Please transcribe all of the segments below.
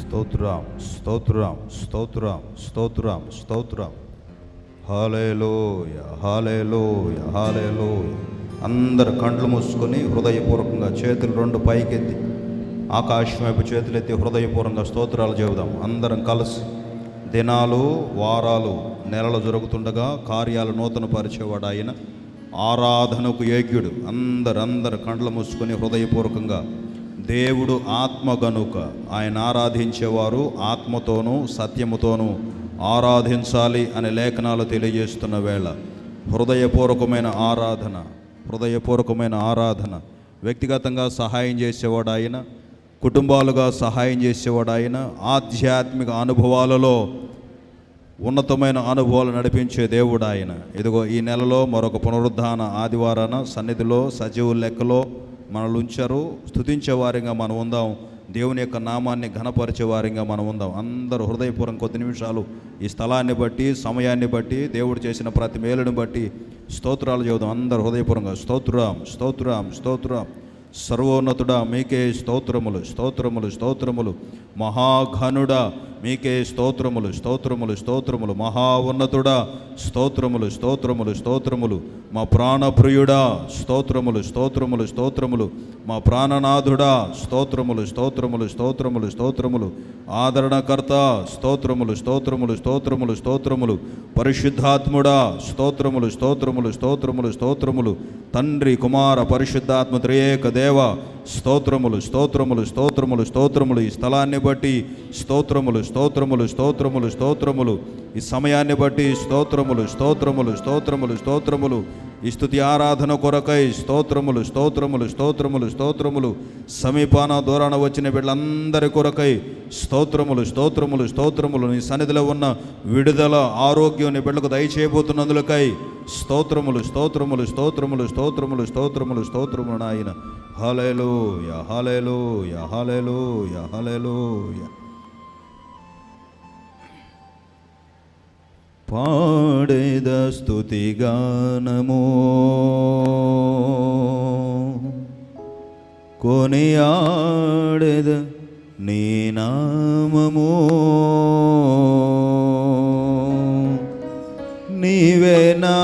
స్తోత్రం, స్తోత్రం, స్తోత్రం, స్తోత్రం, స్తోత్రం. హల్లెలూయా, హల్లెలూయా, హల్లెలూయా. అందరు కండ్లు మూసుకొని హృదయపూర్వకంగా చేతులు రెండు పైకెత్తి ఆకాశం వైపు చేతులెత్తి హృదయపూర్వకంగా స్తోత్రాలు చెబుదాం. అందరం కలిసి దినాలు, వారాలు, నెలలు జరుగుతుండగా కార్యాలు నూతన పరిచేవాడు ఆయన, ఆరాధనకు యోగ్యుడు. అందరు కండ్లు మూసుకొని హృదయపూర్వకంగా దేవుడు ఆత్మ గనుక ఆయన ఆరాధించేవారు ఆత్మతోనూ సత్యముతోనూ ఆరాధించాలి అనే లేఖనాలు తెలియజేస్తున్న వేళ హృదయపూర్వకమైన ఆరాధన. వ్యక్తిగతంగా సహాయం చేసేవాడు ఆయన, కుటుంబాలుగా సహాయం చేసేవాడు ఆయన, ఆధ్యాత్మిక అనుభవాలలో ఉన్నతమైన అనుభవాలు నడిపించే దేవుడు ఆయన. ఇదిగో ఈ నెలలో మరొక పునరుద్ధాన ఆదివారాన సన్నిధిలో సజీవుల లెక్కలో మనల్ని ఉంచారు. స్తుతించే వారిగా మనం ఉందాం, దేవుని యొక్క నామాన్ని ఘనపరిచే వారిగా మనం ఉందాం. అందరూ హృదయపూర్వక కొద్ది నిమిషాలు ఈ స్థలాన్ని బట్టి, సమయాన్ని బట్టి, దేవుడు చేసిన ప్రతి మేలుని బట్టి స్తోత్రాలు చెబుదాం. అందరూ హృదయపూర్వకంగా స్తోత్రం, స్తోత్రం, స్తోత్రం. సర్వోన్నతుడా మీకే స్తోత్రములు, స్తోత్రములు, స్తోత్రములు. మహాఘనుడా మీకే స్తోత్రములు, స్తోత్రములు, స్తోత్రములు. మహా ఉన్నతుడా స్తోత్రములు, స్తోత్రములు, స్తోత్రములు. మా ప్రాణప్రియుడా స్తోత్రములు, స్తోత్రములు, స్తోత్రములు. మా ప్రాణనాథుడా స్తోత్రములు, స్తోత్రములు, స్తోత్రములు, స్తోత్రములు. ఆదరణకర్త స్తోత్రములు, స్తోత్రములు, స్తోత్రములు, స్తోత్రములు. పరిశుద్ధాత్ముడా స్తోత్రములు, స్తోత్రములు, స్తోత్రములు, స్తోత్రములు. తండ్రి, కుమార, పరిశుద్ధాత్మ త్రియేక దేవ స్తోత్రములు, స్తోత్రములు, స్తోత్రములు, స్తోత్రములు. ఈ స్థలాన్ని బట్టి స్తోత్రములు, స్తోత్రములు, స్తోత్రములు, స్తోత్రములు. ఈ సమయాన్ని బట్టి స్తోత్రములు, స్తోత్రములు, స్తోత్రములు, స్తోత్రములు. ఈ స్తుతి ఆరాధన కొరకై స్తోత్రములు, స్తోత్రములు, స్తోత్రములు, స్తోత్రములు. సమీపాన దూరాన వచ్చిన వీళ్ళందరి కొరకై స్తోత్రములు, స్తోత్రములు, స్తోత్రములు. నీ సన్నిధిలో ఉన్న విడుదల, ఆరోగ్యం నీ బిడ్డలకు దయచేయబోతున్నందులకై స్తోత్రములు, స్తోత్రములు, స్తోత్రములు, స్తోత్రములు, స్తోత్రములు, స్తోత్రములు నాయన. హల్లెలూయా, హల్లెలూయా, హల్లెలూయా, హల్లెలూయా. పాడేద స్తుతిగానము, కొనియాడేద నీ నామము. నీవే నా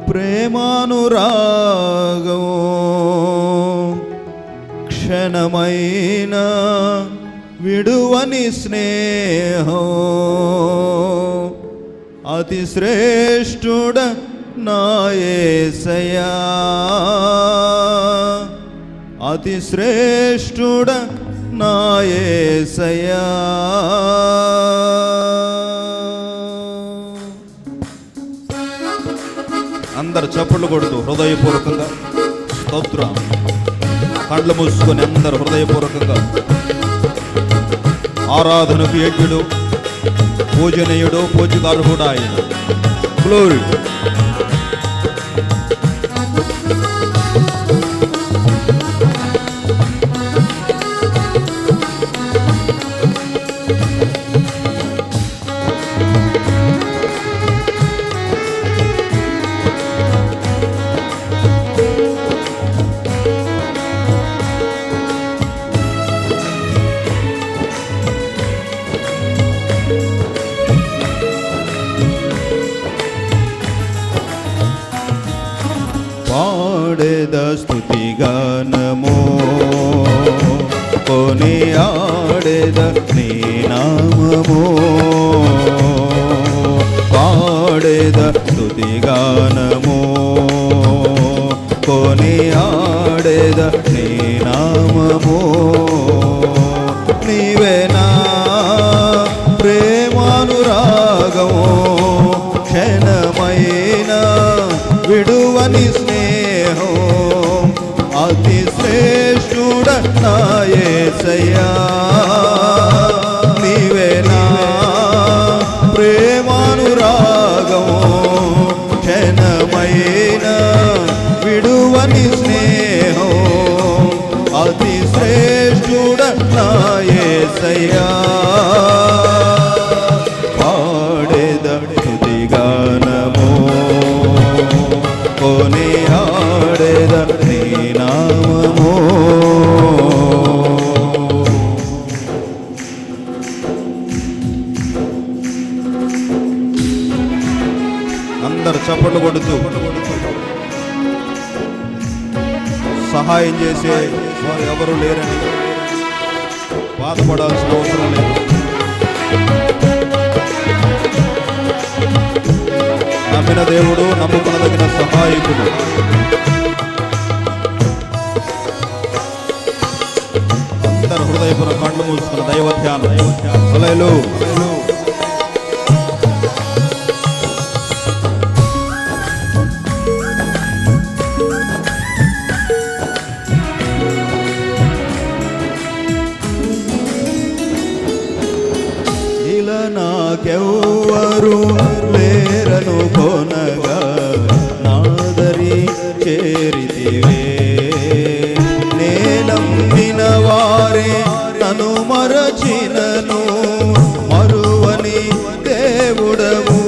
ప్రేమానురాగము, క్షణమైన విడువని స్నేహం. అతి శ్రేష్ఠుడ నా యేసయ్యా, అతి శ్రేష్ఠుడ నా యేసయ్యా. అందరు చప్పట్లు కొడుతూ హృదయపూర్వకంగా స్తోత్రం. కండ్లు మూసుకొని అందరు హృదయపూర్వకంగా ఆరాధనకు యోగ్యుడు, పూజనీయుడు, పూజకార్హుడు ఆయన. గ్లోరీ. పాడేద స్తుతిగానము, కొనియాడేద నీ నామము. పాడేద స్తుతిగానము, కొనియాడేద నీ నామము. నీవే నా ప్రేమానురాగము, క్షణమైన విడువని స్నేహం. అతి శ్రేష్ఠుడ నా యేసయ్యా, నీవే నా ప్రేమానురాగము, క్షణమైన విడువని స్నేహం. అతి శ్రేష్ఠుడ నా యేసయ్యా. పాడేద స్తుతిగానము, కొనియాడేద నీ నామము. సహాయం చేసే వారు ఎవరు లేరని బాధపడాల్సిన అవసరం లేదు. నమ్మిన దేవుడు నమ్ముకునదగిన సహాయకుడు. అందరు హృదయపూర్వక కళ్ళు మూసుకున్న దైవ ధ్యానం. హల్లెలూయా. నాకెవ్వరు లేరను కొనగా నాదరి చేరితివే. నేనమ్మిన వారే నన్ను మరచినను మరువని దేవుడవు.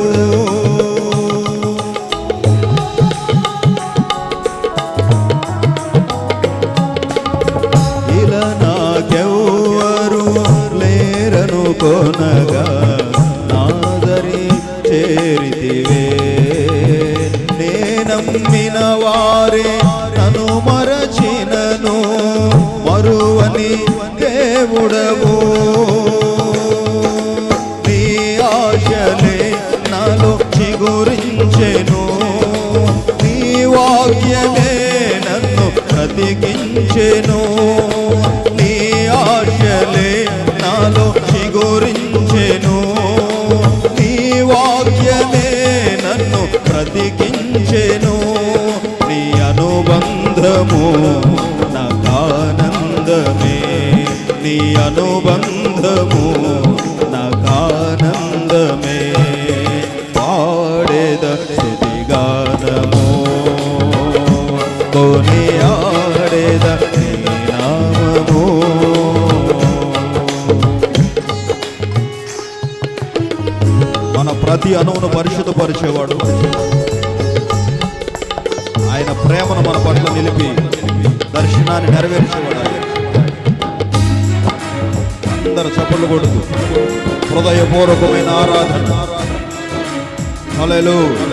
ఇలా నాకెవ్వరు లేరను కొనగా చేరితివే. నేనమ్మిన వారే నన్ను మరచినను మరువని దేవుడవు. నీ ఆశలే నాలో చిగురించెను, నీ వాక్యమే నన్ను బ్రతికించెను. నీ ఆశలే నాలో చిగురించెను, వాక్యమే నన్ను బ్రతికించెను. నీ అనుబంధము నాకానందమే, నీ అనుబంధము నాకానందమే. పాడేద స్తుతిగానము కొనియాడేద నీ నామము. మన ప్రతి అణువును పరిశుద్ధపరిచేవాడు. ఆయన ప్రేమను మన పట్ల నిలిపి దర్శనాన్ని నెరవేర్చేవాడు. అందరు చప్పట్లు కొడుతూ హృదయపూర్వకమైన ఆరాధన. హల్లెలూయా.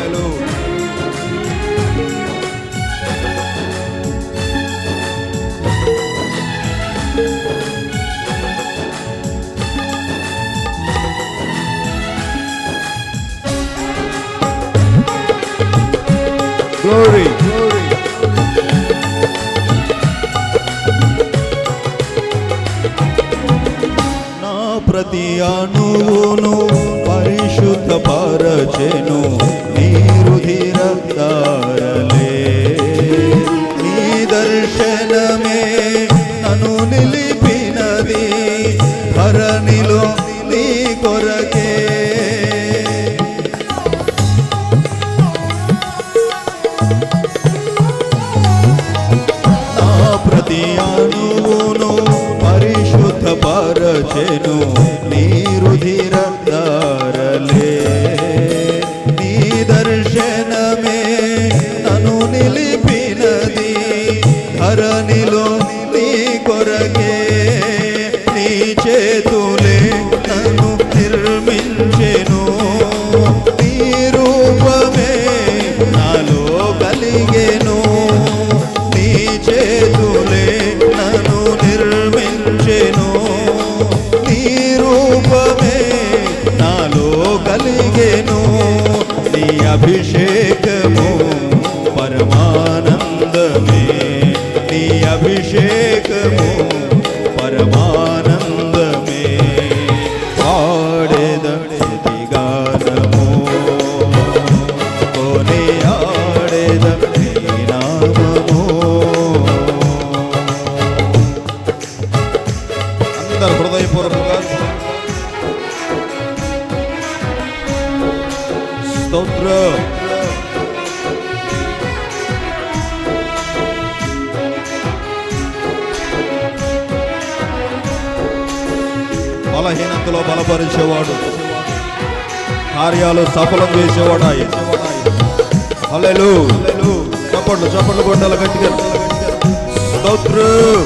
Glory. నా ప్రతి అణువును పరిశుద్ధపరచెను నీ రుధిరధారలే. నీ దర్శనమే నన్ను నిలిపినది ధరణిలో నీ కొరకే. ప్రతి అణువును పరిశుద్ధపరచెను నీ రుధిరధారలే. నీ దర్శనమే నన్ను నిలిపినది ధరణిలో నీ కొరకే. నీ చేతులే నన్ను నిర్మించెను, నీ రూపమే నాలో కలిగెను. నీ చేతులే నన్ను నిర్మించెను, నీ రూపమే నాలో కలిగెను. నీ అభిషేకము పరమానందమే, నీ అభిషేకము పరమానందమే. పాడేద స్తుతిగానము కొనియాడేద నీ నామము. అందరు హృదయపూర్వకంగా స్తోత్రం. బలహీనతలో బలపరిచేవాడు, కార్యాలు సఫలం చేసేవాడు ఆయన. హల్లెలూయా. చప్పట్లు చప్పట్లు కొట్టాలి గట్టిగా. స్తోత్రం.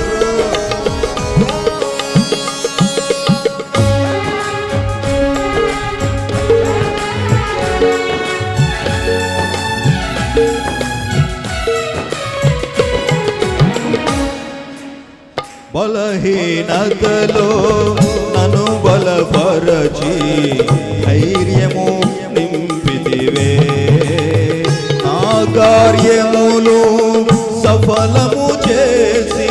బలహీనతలో నన్ను బలపరచి ధైర్యము నింపితివే. నా కార్యములు సఫలము చేసి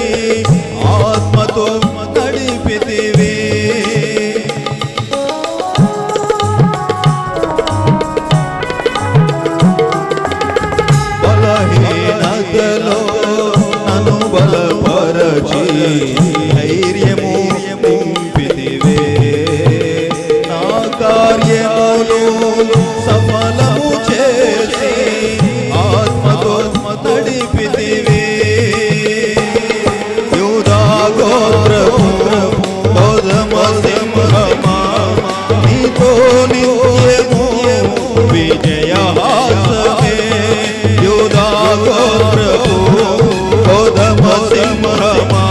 ఆత్మతో నడిపితివే. బలహీనతలో నన్ను బలపరచి ధైర్యము నింపితివే. నా కార్యములు సఫలము చేసి ఆత్మతో నడిపితివే. యూదా గోత్రపు గోధుమ సింహమా, నీతో నిత్యము విజయహాసమే. యూదా గోత్రపు గోధుమ సింహమా,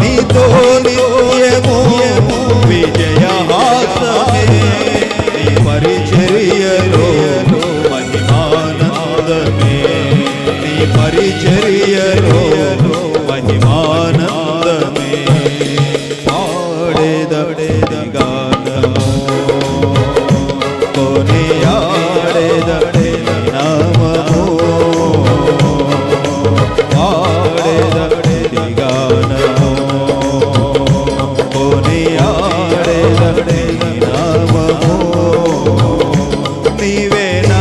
నీతో నిత్యము విజయహాసమే. నీ పరిచర్యలో మహిమానందమే. నీ పరిచర్యలో మహిమానందమే. పాడేదడే గానము కొనియాడేదడే నామము. పాడేదడే గానము కొనియాడేదడే నామము. నీవేనా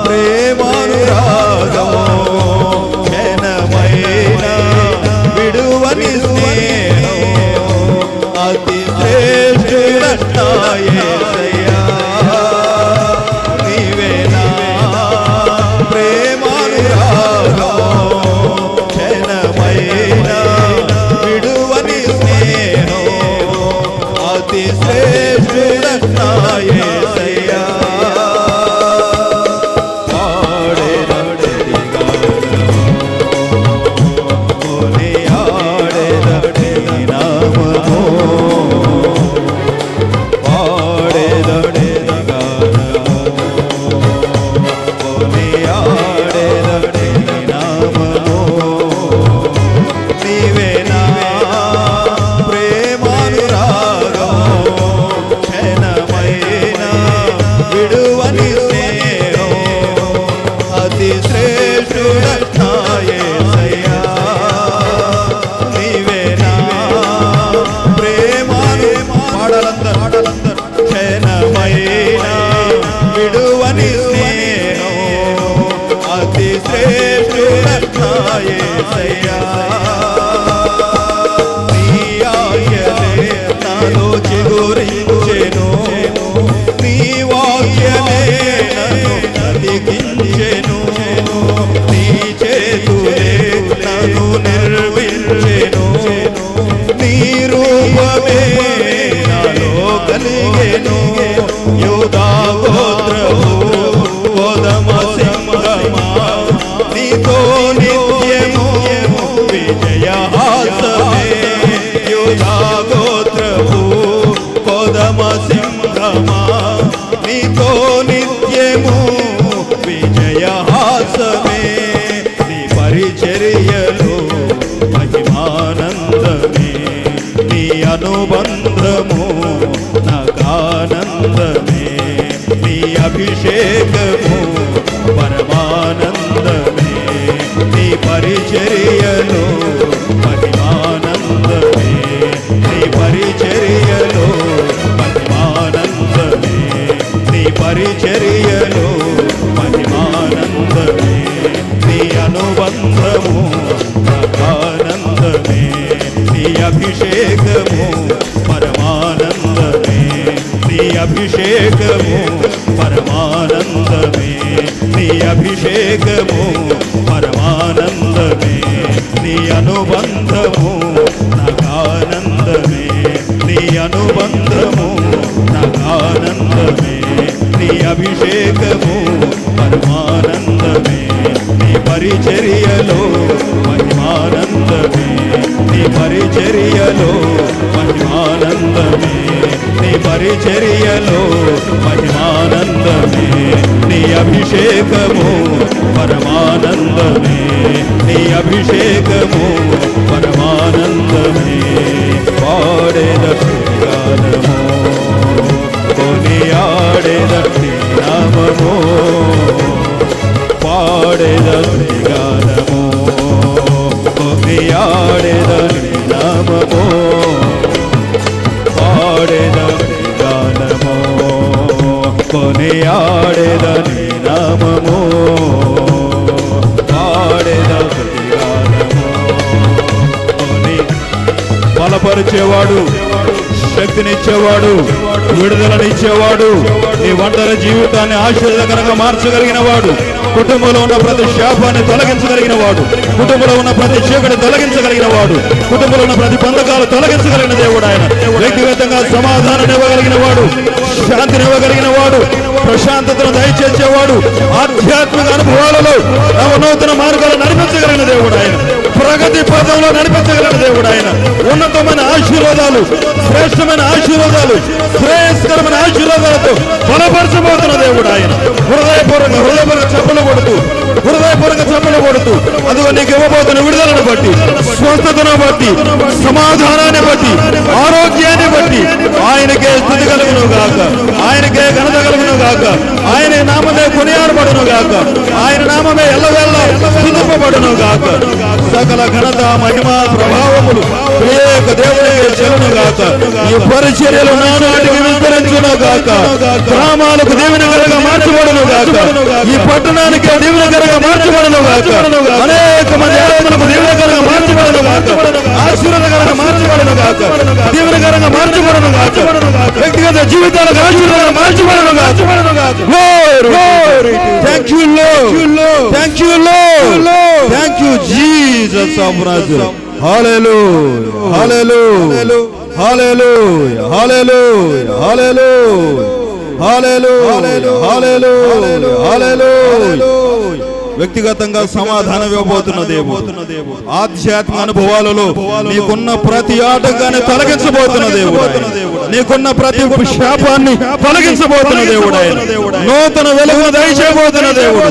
ప్రేమానురాగము, క్షణమైన విడువని స్నేహం, అతి శ్రేష్ఠుడా యేసయ్యా. నీవేనా ప్రేమానురాగము, క్షణమైన విడువని స్నేహం, అతి శ్రేష్ఠుడా యేసయ్యా. పాడేదడే గానము కొనియాడేదడే నామము. పాడేదడే గానము కొనియాడేదడే నామము. నీవేనా ప్రేమానురాగము, క్షణమైన విడువని స్నేహం, అతి శ్రేష్ఠుడా యేసయ్యా. నీవేనా ప్రేమాను పాడాలందరూ క్షణమైన విడువని స్నేహం, అతి శ్రేష్ఠుడా యేసయ్యా. నీ ఆజ్ఞలే నాలో చిగురించెను, నీ వాక్యమే నన్ను బ్రతికించెను. నీ చేతులే నన్ను నిర్మించెను, నీ రూపమే నాలో కలిగెను. యూదా గోత్రపు గోధుమ సింహమా, నీతో నిత్యము విజయహాసమే. యూదా గోత్రపు గోధుమ సింహమా, నీతో నిత్యము విజయహాసమే. నీ పరిచర్యలో మహిమానందమే. నీ అనుబంధము నాకానందమే. నీ అభిషేకము పరమానందమే. నీ పరిచర్యలో మహిమానందమే. నీ పరిచర్యలో మహిమానందమే. నీ పరిచర్యలో మహిమానందమే. నీ అనుబంధము నాకానందమే. నీ అభిషేకము పరమానందమే. నీ అభిషేకము పరమానందమే. నీ అభిషేకము పరమానందమే. నీ అనుబంధము నాకానందమే. నీ అనుబంధము నాకానందమే. నీ అభిషేకము పరమానందమే. నీ పరిచర్యలో మహిమానందమే. నీ పరిచర్యలో మహిమానందమే. నీ పరిచర్యలో మహిమానందమే. నీ అభిషేకము పరమానందమే. నీ అభిషేకము పరమానందమే. కొనియాడేదండి నామము పాడేదండి గానము కొనియాడేదండి నామము పాడేదండి గానము కొనియాడేదండి నామము పాడేదండి గానము బలపరిచేవాడు శక్తినిచ్చేవాడు విడుదలనిచ్చేవాడు నీ ఒంటరి జీవితాన్ని ఆశీర్వాదకరంగా మార్చగలిగిన వాడు కుటుంబంలో ఉన్న ప్రతి శాపాన్ని తొలగించగలిగిన వాడు కుటుంబంలో ఉన్న ప్రతి చీకటి తొలగించగలిగిన వాడు కుటుంబంలో ఉన్న ప్రతి బంధకాలు తొలగించగలిగిన దేవుడు ఆయన వ్యక్తిగతంగా సమాధానం ఇవ్వగలిగిన వాడు శాంతిని ఇవ్వగలిగిన వాడు ప్రశాంతతను దయచేసేవాడు ఆధ్యాత్మిక అనుభవాలలో నూతన మార్గాలు నడిపించగలిగిన దేవుడు ఆయన ప్రగతి పదంలో నడిపించగలిగిన దేవుడు ఆయన ఉన్నతమైన ఆశీర్వాదాలు శ్రేష్టమైన ఆశీర్వాదాలు శ్రేయస్కరమైన ఆశీర్వాదాలతో బలపరచబోతున్న దేవుడు ఆయన హృదయపూర్వక చెప్పలు కొడుతూ అదిగో నీకు ఇవ్వబోతున్న విడుదలను బట్టి స్వస్థతను బట్టి సమాధానాన్ని బట్టి ఆరోగ్యాన్ని బట్టి ఆయనకే స్థుతి కలుగును గాక ఆయనకే ఘనత కలుగును గాక ఆయన నామమే కొనియాడబడును గాక ఆయన నామమే ఎల్లవేళ స్తుతింపబడును గాక సకల ఘనత మహిమ ప్రభావములు ఏక దేవునికే చెల్లును గాక ఈ పరిచర్యలు నానాటికి విస్తరించును గాక గ్రామాలకు దీవెనకరంగా మార్చబడును గాక ఈ పట్టణానికి దీవెనకరంగా మార్చబడును గాక అనేక మంది ఆత్మలకు దీవెనకరంగా మార్చబడును గాక ఆశీర్వాదకరంగా మార్చబడును గాక దీవెనకరంగా మార్చబడును గాక వ్యక్తిగత జీవితాలకు ఆశీర్వాదంగా మార్చబడును గాక thank you Lord thank you Lord thank you Jesus of Nazareth hallelujah hallelujah hallelujah hallelujah hallelujah hallelujah hallelujah వ్యక్తిగతంగా సమాధానం ఇవ్వబోతున్న దేవుడు ఆధ్యాత్మిక అనుభవాలలో నీకున్న ప్రతి ఆటంకాన్ని తొలగించబోతున్న దేవుడు నీకున్న ప్రతి శాపాన్ని తొలగించబోతున్న దేవుడు ఆయన నూతన వెలుగును దయచేయబోతున్న దేవుడు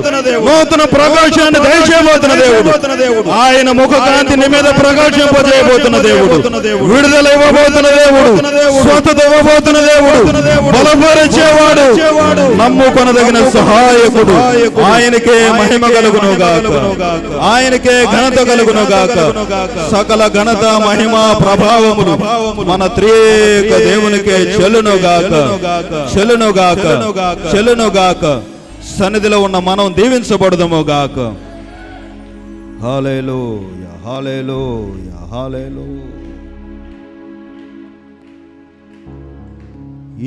నూతన ప్రకాశాన్ని దయచేయబోతున్న దేవుడు ఆయన ముఖ కాంతి నీ మీద ప్రకాశింపజేయబోతున్న దేవుడు విడుదల ఇవ్వబోతున్న దేవుడు స్వస్థత ఇవ్వబోతున్న దేవుడు బలపరిచేవాడు నమ్ముకొనదగిన సహాయకుడు ఆయనకే మహిమ కలుగును గాక ఆయనకే ఘనత కలుగును గాక సకల ఘనత మహిమ ప్రభావములు మన త్రియేక దేవునికే చెల్లును గాక చెల్లును గాక చెల్లును గాక సన్నిధిలో ఉన్న మనం దీవించబడదుము గాక హల్లెలూయా హల్లెలూయా హల్లెలూయా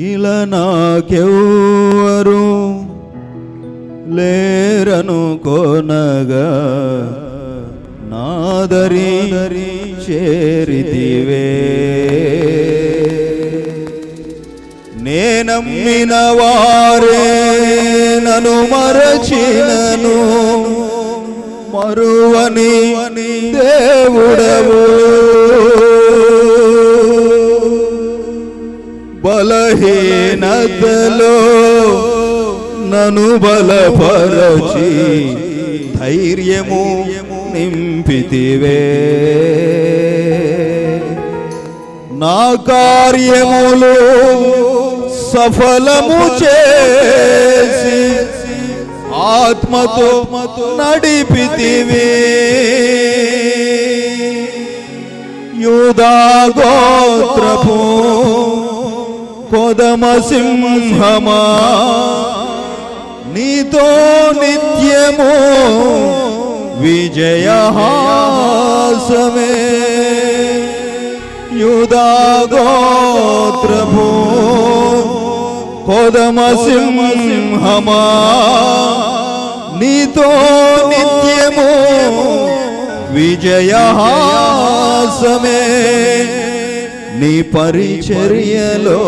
ఇలా నాకెవ్వరు లేరను కొనగా నాదరి చేరితివే నేనమ్మిన వారే నన్ను మరచినను మరువని దేవుడవు బలహీనతలో నన్ను బలపరచి ధైర్యము నింపితివే నా కార్యములు సఫలము చేసి ఆత్మతో నడిపితివే యూదా గోత్రపు కొదమ సింహమా నీతో నిత్యము విజయహాసమే యూదా గోత్రపు కొదమ సింహమా నీతో నిత్యము విజయహాసమే నీ పరిచర్యలో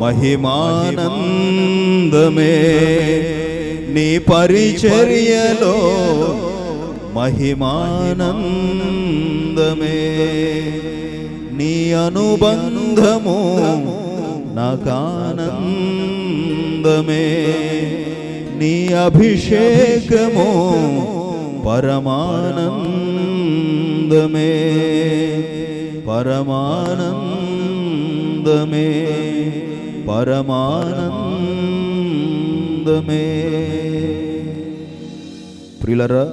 మహిమానందమే నీ పరిచర్యలో మహిమానందమే నీ అనుబంధము నాకానందమే నీ అభిషేకము పరమానందమే పరమానందమే పరమానందమే. ప్రియులరా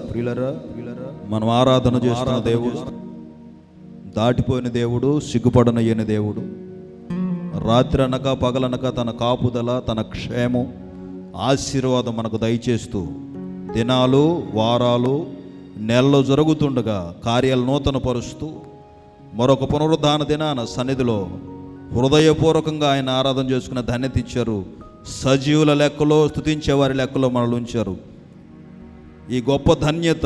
మనం ఆరాధన చేస్తున్న దేవుడు దాటిపోయిన దేవుడు, సిగ్గుపడనయ్యని దేవుడు. రాత్రి అనక పగలనక తన కాపుదల, తన క్షేమం, ఆశీర్వాదం మనకు దయచేస్తూ దినాలు, వారాలు, నెలలు జరుగుతుండగా కార్యాలు నూతనపరుస్తూ మరొక పునరుద్ధాన దినాన సన్నిధిలో హృదయపూర్వకంగా ఆయన ఆరాధన చేసుకునే ధన్యత ఇచ్చారు. సజీవుల లెక్కలో, స్తుతించే వారి లెక్కలో మనల్ని ఉంచారు. ఈ గొప్ప ధన్యత,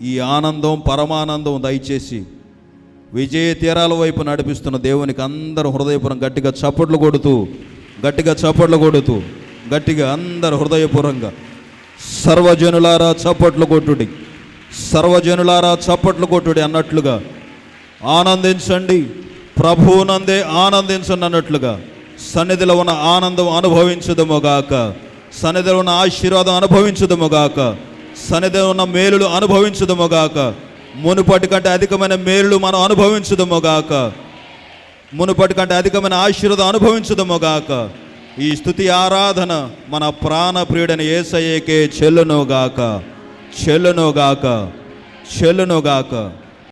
ఈ ఆనందం, పరమానందం దయచేసి విజయ తీరాల వైపు నడిపిస్తున్న దేవునికి అందరూ హృదయపూర్వం గట్టిగా చప్పట్లు కొడుతూ గట్టిగా అందరూ హృదయపూర్వంగా సర్వజనులారా చప్పట్లు కొట్టుడి, సర్వజనులారా చప్పట్లు కొట్టుడి అన్నట్లుగా ఆనందించండి, ప్రభువునందే ఆనందించండి అన్నట్లుగా సన్నిధిలో ఉన్న ఆనందం అనుభవించుదముగాక, సన్నిధిలో ఉన్న ఆశీర్వాదం అనుభవించుదముగాక, సన్నిధిలో ఉన్న మేలులు అనుభవించుదముగాక, మునుపటి కంటే అధికమైన మేలులు మనం అనుభవించుదముగాక, మునుపటి కంటే అధికమైన ఆశీర్వాదం అనుభవించుదముగాక. ఈ స్తుతి ఆరాధన మన ప్రాణ ప్రియుడైన యేసయ్యకే చెల్లునుగాక.